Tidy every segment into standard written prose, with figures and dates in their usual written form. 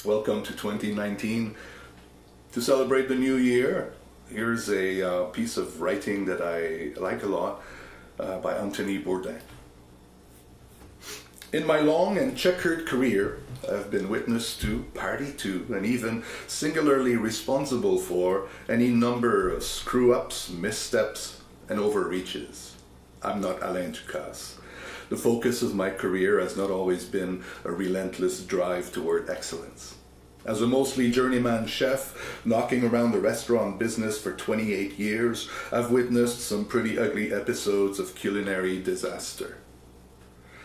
Welcome to 2019. To celebrate the new year, here's a piece of writing that I like a lot by Bourdain. In my long and checkered career, I've been witness to, party to, and even singularly responsible for any number of screw-ups, missteps, and overreaches. I'm not Alain Ducasse. The focus of my career has not always been a relentless drive toward excellence. As a mostly journeyman chef, knocking around the restaurant business for 28 years, I've witnessed some pretty ugly episodes of culinary disaster.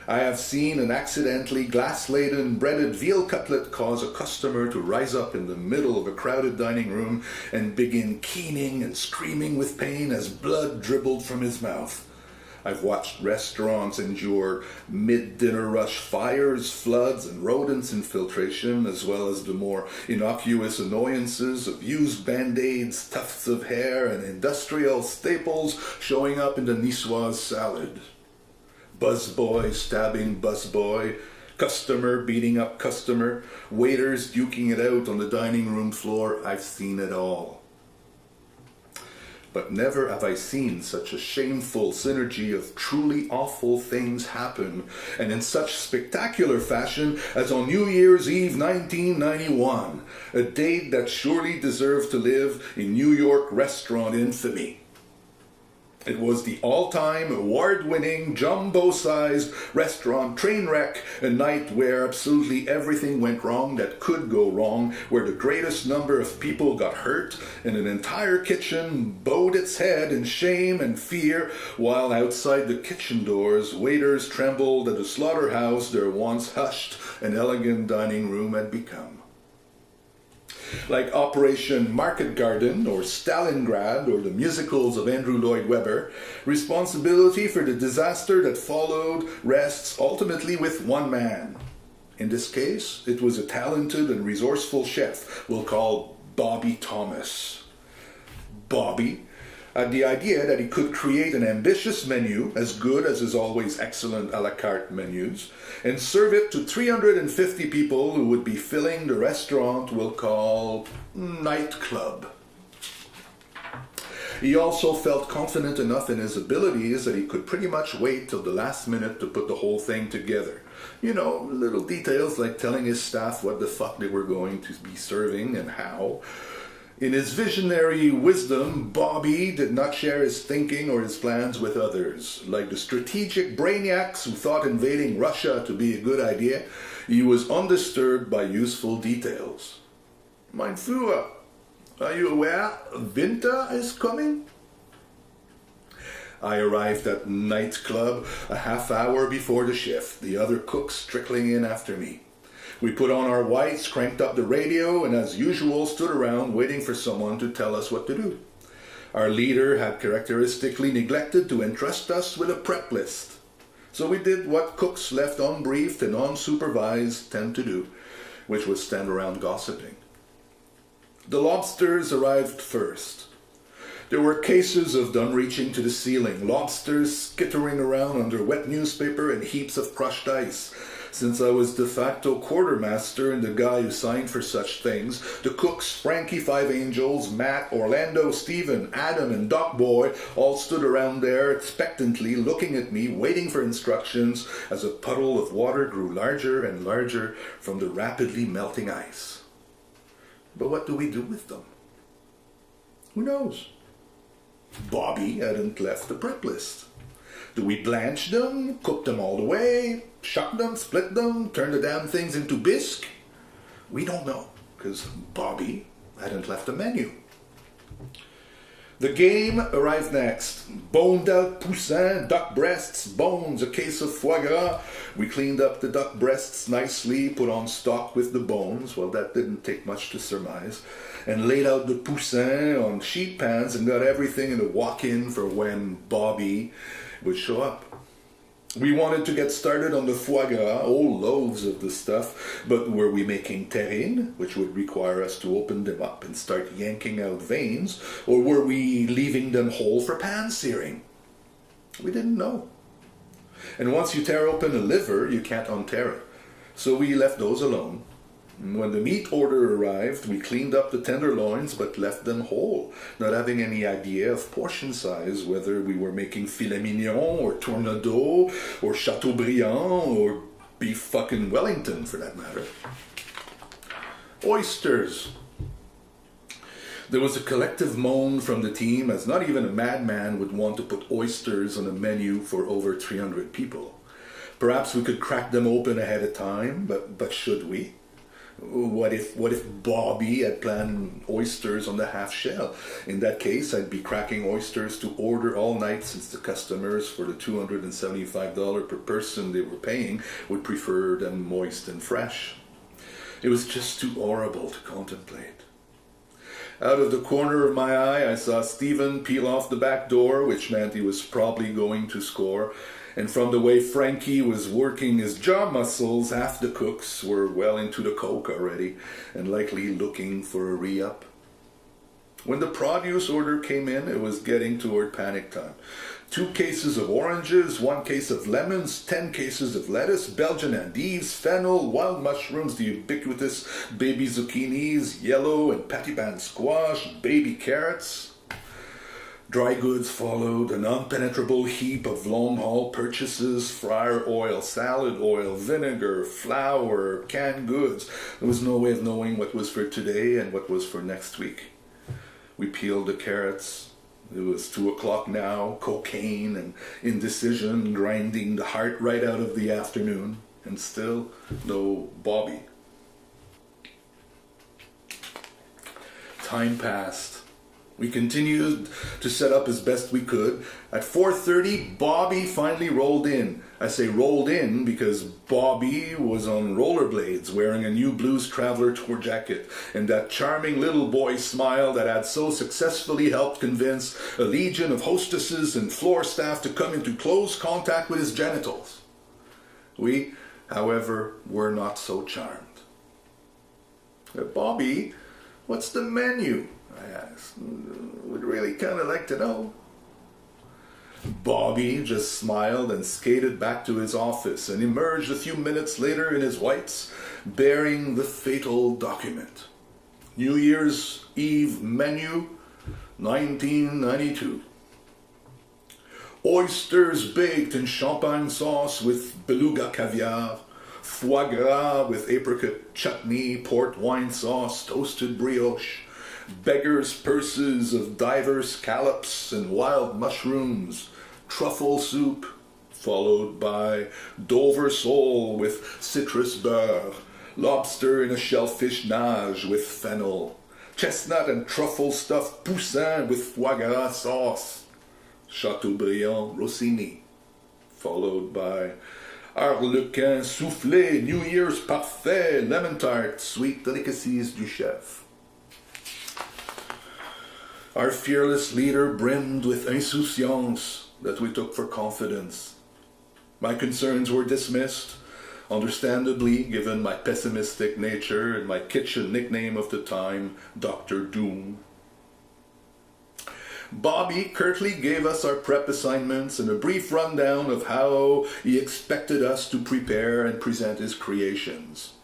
I have seen an accidentally glass-laden breaded veal cutlet cause a customer to rise up in the middle of a crowded dining room and begin keening and screaming with pain as blood dribbled from his mouth. I've watched restaurants endure mid-dinner rush fires, floods, and rodents infiltration, as well as the more innocuous annoyances of used Band-Aids, tufts of hair, and industrial staples showing up in the Niçoise salad. Busboy stabbing busboy, customer beating up customer, waiters duking it out on the dining room floor. I've seen it all. But never have I seen such a shameful synergy of truly awful things happen, and in such spectacular fashion as on New Year's Eve 1991, a date that surely deserved to live in New York restaurant infamy. It was the all-time, award-winning, jumbo-sized restaurant train wreck, a night where absolutely everything went wrong that could go wrong, where the greatest number of people got hurt, and an entire kitchen bowed its head in shame and fear, while outside the kitchen doors, waiters trembled at the slaughterhouse their once hushed and elegant dining room had become. Like Operation Market Garden or Stalingrad or the musicals of Andrew Lloyd Webber, responsibility for the disaster that followed rests ultimately with one man. In this case, it was a talented and resourceful chef we'll call Bobby Thomas. Bobby had the idea that he could create an ambitious menu, as good as his always excellent a la carte menus, and serve it to 350 people who would be filling the restaurant we'll call nightclub. He also felt confident enough in his abilities that he could pretty much wait till the last minute to put the whole thing together. You know, little details like telling his staff what the fuck they were going to be serving and how. In his visionary wisdom, Bobby did not share his thinking or his plans with others. Like the strategic brainiacs who thought invading Russia to be a good idea, he was undisturbed by useful details. Mein Führer, are you aware winter is coming? I arrived at nightclub a half hour before the shift, the other cooks trickling in after me. We put on our whites, cranked up the radio, and as usual stood around waiting for someone to tell us what to do. Our leader had characteristically neglected to entrust us with a prep list. So we did what cooks left unbriefed and unsupervised tend to do, which was stand around gossiping. The lobsters arrived first. There were cases of them reaching to the ceiling, lobsters skittering around under wet newspaper and heaps of crushed ice. Since I was de facto quartermaster and the guy who signed for such things, the cooks, Frankie Five Angels, Matt, Orlando, Steven, Adam, and Doc Boy all stood around there expectantly looking at me, waiting for instructions as a puddle of water grew larger and larger from the rapidly melting ice. But what do we do with them? Who knows? Bobby hadn't left the prep list. Do we blanch them, cook them all the way, shuck them, split them, turn the damn things into bisque? We don't know, because Bobby hadn't left a menu. The game arrived next. Bone d'El Poussin, duck breasts, bones, a case of foie gras. We cleaned up the duck breasts nicely, put on stock with the bones, well that didn't take much to surmise, and laid out the poussin on sheet pans and got everything in a walk-in for when Bobby would show up. We wanted to get started on the foie gras, whole loaves of the stuff, but were we making terrine, which would require us to open them up and start yanking out veins, or were we leaving them whole for pan-searing? We didn't know. And once you tear open a liver, you can't untear it. So we left those alone. When the meat order arrived, we cleaned up the tenderloins but left them whole, not having any idea of portion size, whether we were making filet mignon or tournedos or Chateaubriand or beef fucking Wellington for that matter. Oysters. There was a collective moan from the team, as not even a madman would want to put oysters on a menu for over 300 people. Perhaps we could crack them open ahead of time, but should we? What if Bobby had planned oysters on the half shell? In that case, I'd be cracking oysters to order all night, since the customers, for the $275 per person they were paying, would prefer them moist and fresh. It was just too horrible to contemplate. Out of the corner of my eye, I saw Stephen peel off the back door, which meant he was probably going to score. And from the way Frankie was working his jaw muscles, half the cooks were well into the coke already and likely looking for a re-up. When the produce order came in, it was getting toward panic time. 2 cases of oranges, 1 case of lemons, 10 cases of lettuce, Belgian endives, fennel, wild mushrooms, the ubiquitous baby zucchinis, yellow and patty-pan squash, baby carrots. Dry goods followed, an unpenetrable heap of long-haul purchases, fryer oil, salad oil, vinegar, flour, canned goods. There was no way of knowing what was for today and what was for next week. We peeled the carrots. It was 2 o'clock now, cocaine and indecision grinding the heart right out of the afternoon, and still no Bobby. Time passed. We continued to set up as best we could. At 4:30, Bobby finally rolled in. I say rolled in because Bobby was on rollerblades, wearing a new Blues Traveler tour jacket, and that charming little boy smile that had so successfully helped convince a legion of hostesses and floor staff to come into close contact with his genitals. We, however, were not so charmed. Bobby, what's the menu? I asked. Would really kind of like to know. Bobby just smiled and skated back to his office and emerged a few minutes later in his whites, bearing the fatal document. New Year's Eve menu, 1992. Oysters baked in champagne sauce with beluga caviar, foie gras with apricot chutney, port wine sauce, toasted brioche, beggars' purses of diverse scallops and wild mushrooms, truffle soup, followed by Dover sole with citrus beurre, lobster in a shellfish nage with fennel, chestnut and truffle stuffed poussin with foie gras sauce, Chateaubriand Rossini, followed by Harlequin soufflé, New Year's parfait, lemon tart, sweet delicacies du chef. Our fearless leader brimmed with insouciance that we took for confidence. My concerns were dismissed, understandably, given my pessimistic nature and my kitchen nickname of the time, Dr. Doom. Bobby curtly gave us our prep assignments and a brief rundown of how he expected us to prepare and present his creations.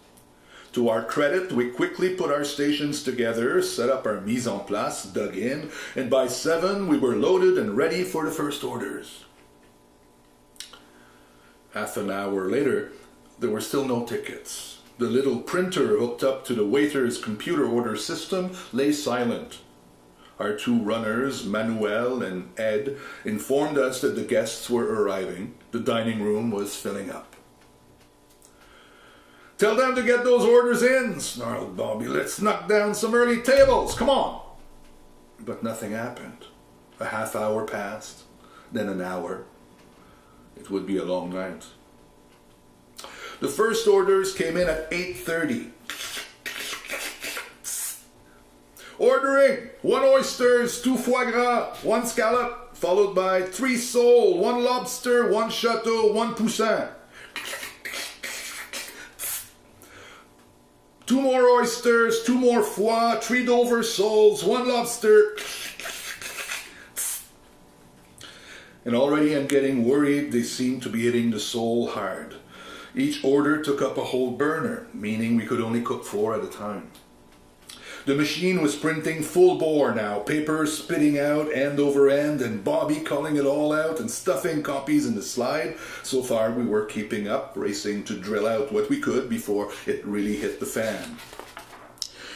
To our credit, we quickly put our stations together, set up our mise en place, dug in, and by 7 we were loaded and ready for the first orders. Half an hour later, there were still no tickets. The little printer hooked up to the waiter's computer order system lay silent. Our 2 runners, Manuel and Ed, informed us that the guests were arriving. The dining room was filling up. "Tell them to get those orders in," snarled Bobby. "Let's knock down some early tables. Come on." But nothing happened. A half hour passed, then an hour. It would be a long night. The first orders came in at 8:30. Ordering 1 oysters, 2 foie gras, 1 scallop, followed by 3 sole, 1 lobster, 1 chateau, 1 poussin. 2 more oysters, 2 more foie, 3 Dover soles, 1 lobster. And already I'm getting worried they seem to be hitting the sole hard. Each order took up a whole burner, meaning we could only cook 4 at a time. The machine was printing full bore now, paper spitting out end over end, and Bobby culling it all out and stuffing copies in the slide. So far we were keeping up, racing to drill out what we could before it really hit the fan.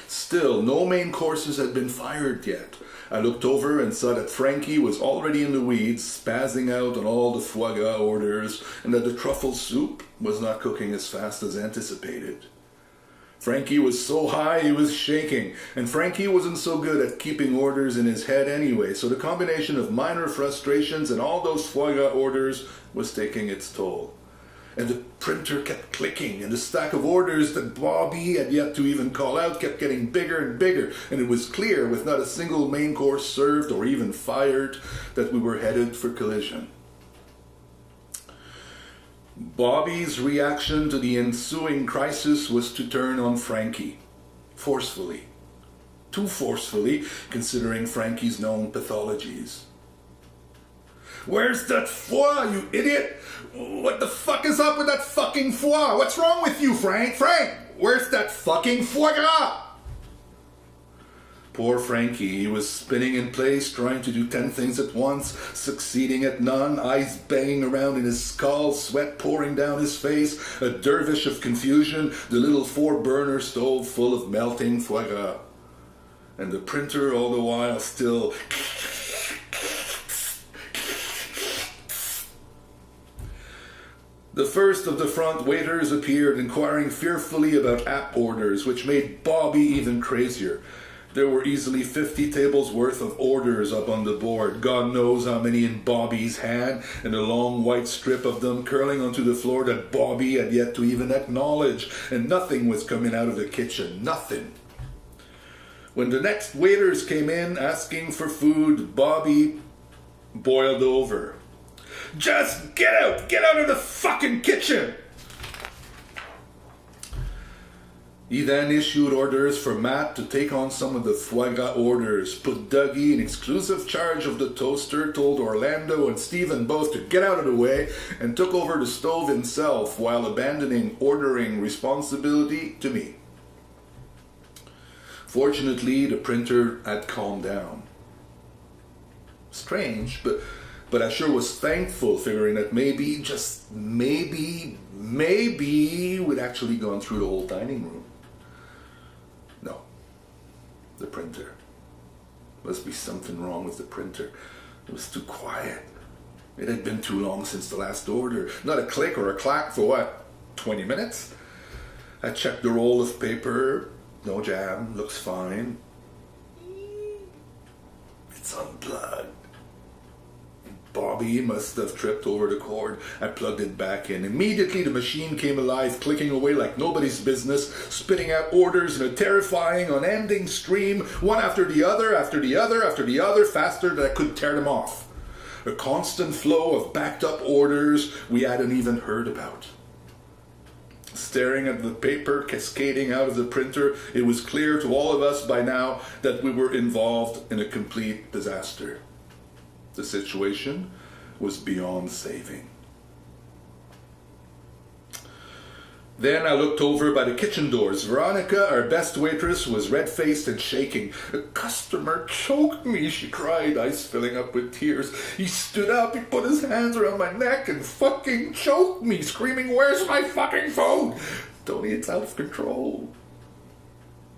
Still, no main courses had been fired yet. I looked over and saw that Frankie was already in the weeds, spazzing out on all the foie gras orders, and that the truffle soup was not cooking as fast as anticipated. Frankie was so high he was shaking, and Frankie wasn't so good at keeping orders in his head anyway, so the combination of minor frustrations and all those foie gras orders was taking its toll. And the printer kept clicking, and the stack of orders that Bobby had yet to even call out kept getting bigger and bigger, and it was clear, with not a single main course served or even fired, that we were headed for collision. Bobby's reaction to the ensuing crisis was to turn on Frankie, forcefully. Too forcefully, considering Frankie's known pathologies. "Where's that foie, you idiot? What the fuck is up with that fucking foie? What's wrong with you, Frank? Frank, where's that fucking foie gras?" Poor Frankie, he was spinning in place, trying to do 10 things at once, succeeding at none, eyes banging around in his skull, sweat pouring down his face, a dervish of confusion, the little 4-burner stove full of melting foie gras. And the printer all the while still... The first of the front waiters appeared, inquiring fearfully about app orders, which made Bobby even crazier. There were easily 50 tables worth of orders up on the board, God knows how many in Bobby's hand, and a long white strip of them curling onto the floor that Bobby had yet to even acknowledge, and nothing was coming out of the kitchen, nothing. When the next waiters came in asking for food, Bobby boiled over. "Just get out of the fucking kitchen!" He then issued orders for Matt to take on some of the foie gras orders, put Dougie in exclusive charge of the toaster, told Orlando and Stephen both to get out of the way, and took over the stove himself while abandoning ordering responsibility to me. Fortunately, the printer had calmed down. Strange, but I sure was thankful, figuring that maybe, just maybe, we'd actually gone through the whole dining room. No. The printer. Must be something wrong with the printer. It was too quiet. It had been too long since the last order. Not a click or a clack for what? 20 minutes? I checked the roll of paper. No jam. Looks fine. It's unplugged. Bobby must have tripped over the cord. I plugged it back in. Immediately the machine came alive, clicking away like nobody's business, spitting out orders in a terrifying, unending stream, one after the other, after the other, after the other, faster than I could tear them off. A constant flow of backed up orders we hadn't even heard about. Staring at the paper cascading out of the printer, it was clear to all of us by now that we were involved in a complete disaster. The situation was beyond saving. Then I looked over by the kitchen doors. Veronica, our best waitress, was red-faced and shaking. "A customer choked me," she cried, eyes filling up with tears. "He stood up, he put his hands around my neck and fucking choked me, screaming, 'Where's my fucking food?' Tony, it's out of control."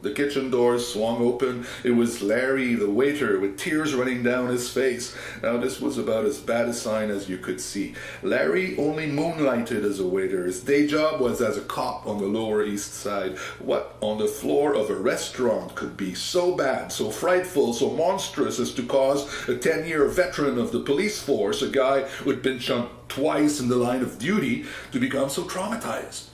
The kitchen doors swung open. It was Larry, the waiter, with tears running down his face. Now this was about as bad a sign as you could see. Larry only moonlighted as a waiter. His day job was as a cop on the Lower East Side. What on the floor of a restaurant could be so bad, so frightful, so monstrous as to cause a 10-year veteran of the police force, a guy who'd been shot twice in the line of duty, to become so traumatized?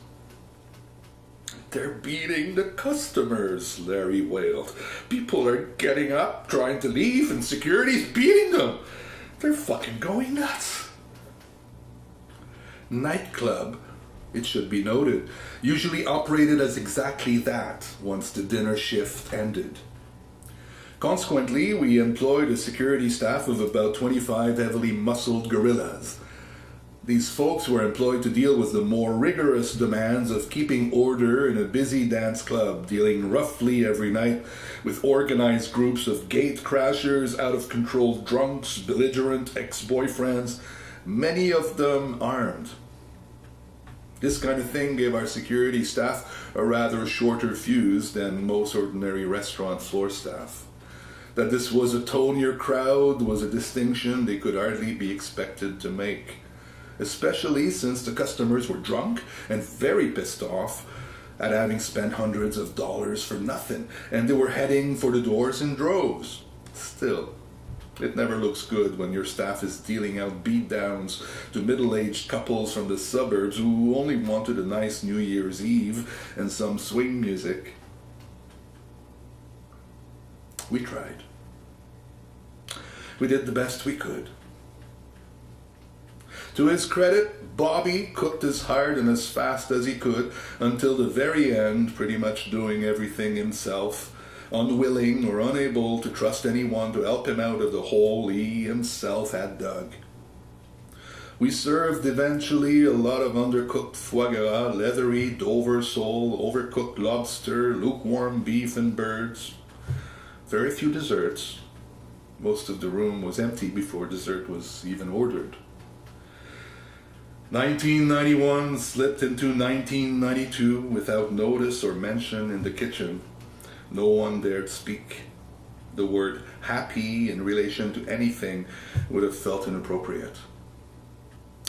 "They're beating the customers," Larry wailed. "People are getting up, trying to leave, and security's beating them. They're fucking going nuts." Nightclub, it should be noted, usually operated as exactly that once the dinner shift ended. Consequently, we employed a security staff of about 25 heavily muscled gorillas. These folks were employed to deal with the more rigorous demands of keeping order in a busy dance club, dealing roughly every night with organized groups of gate crashers, out-of-control drunks, belligerent ex-boyfriends, many of them armed. This kind of thing gave our security staff a rather shorter fuse than most ordinary restaurant floor staff. That this was a tonier crowd was a distinction they could hardly be expected to make, especially since the customers were drunk and very pissed off at having spent hundreds of dollars for nothing, and they were heading for the doors in droves. Still, it never looks good when your staff is dealing out beatdowns to middle-aged couples from the suburbs who only wanted a nice New Year's Eve and some swing music. We tried. We did the best we could. To his credit, Bobby cooked as hard and as fast as he could until the very end, pretty much doing everything himself, unwilling or unable to trust anyone to help him out of the hole he himself had dug. We served eventually a lot of undercooked foie gras, leathery Dover sole, overcooked lobster, lukewarm beef and birds. Very few desserts. Most of the room was empty before dessert was even ordered. 1991 slipped into 1992 without notice or mention in the kitchen. No one dared speak. The word happy in relation to anything would have felt inappropriate.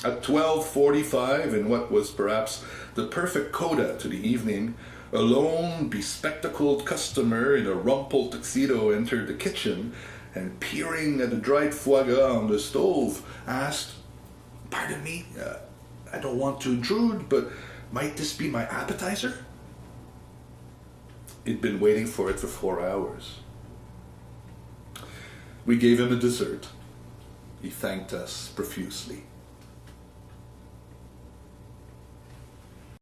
At 12:45, in what was perhaps the perfect coda to the evening, a lone, bespectacled customer in a rumpled tuxedo entered the kitchen and, peering at the dried foie gras on the stove, asked, "Pardon me, I don't want to intrude, but might this be my appetizer?" He'd been waiting for it for 4 hours. We gave him a dessert. He thanked us profusely.